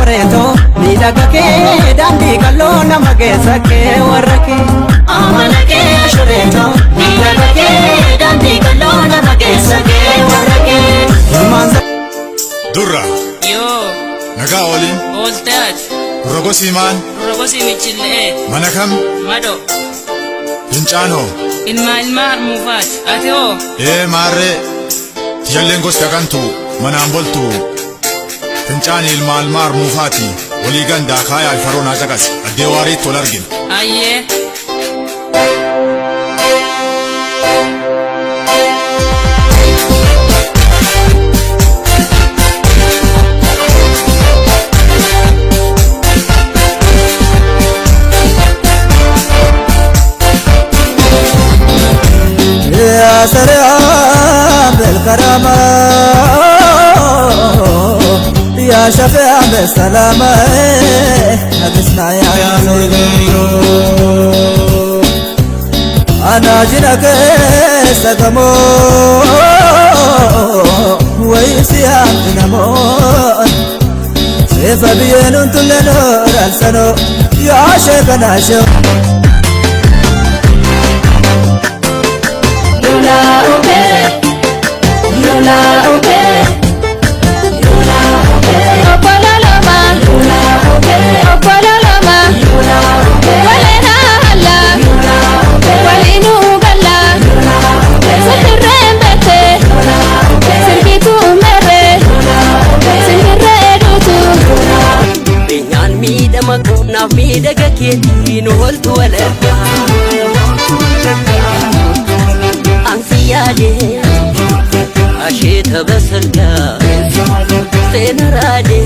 shoreto midagake dandi kalona magesake warake amalake shoreto midagake dandi kalona magesake warake Durra Yo naga olin Voltage rogosi michille manakam Mado Pinchano ilma armufat ateo mare Tiyallengos dagantu manamboltu Pinchani ilma armufati waliganda kaya alfarona jagas adewari tolargin Aye يا سلام بالكرامة يا شفيع بالسلامة هتسمع يا سيدي أنا جنك سقمو ويسيا نمون سيف بينون تلنور السنو يا شيخ ناشو Kini holtu walarga Ansiyade Ashita basalga Senarade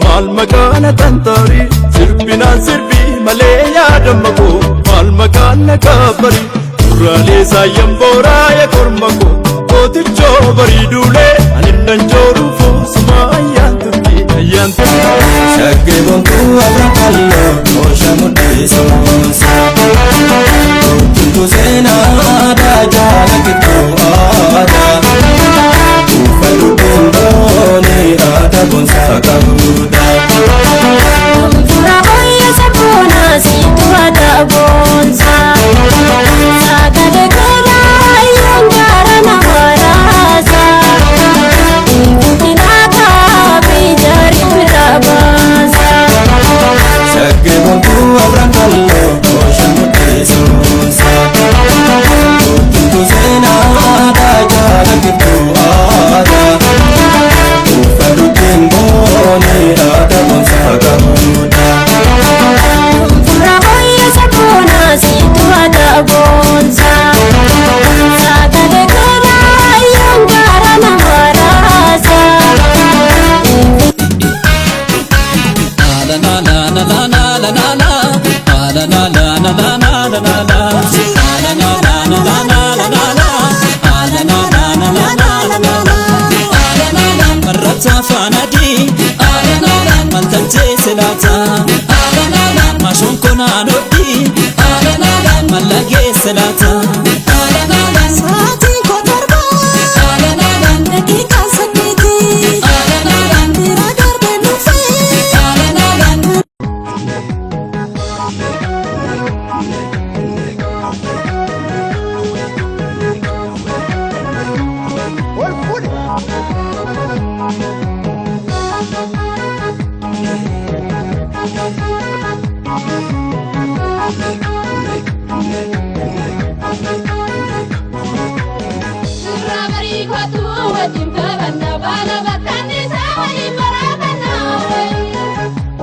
Malmakana tantari sirbinan sirbi maleya damako malmakana kabari urale sayambora ya kormako koticho bari dule anindan joru fo suma ayantuki shagge bonku abrakallo oshamudiso tuntu sena da jalakito ada ufalu bondone ada bonsakabuda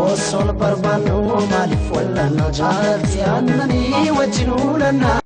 Osol barbanu malif wala najat ya annani wajinulana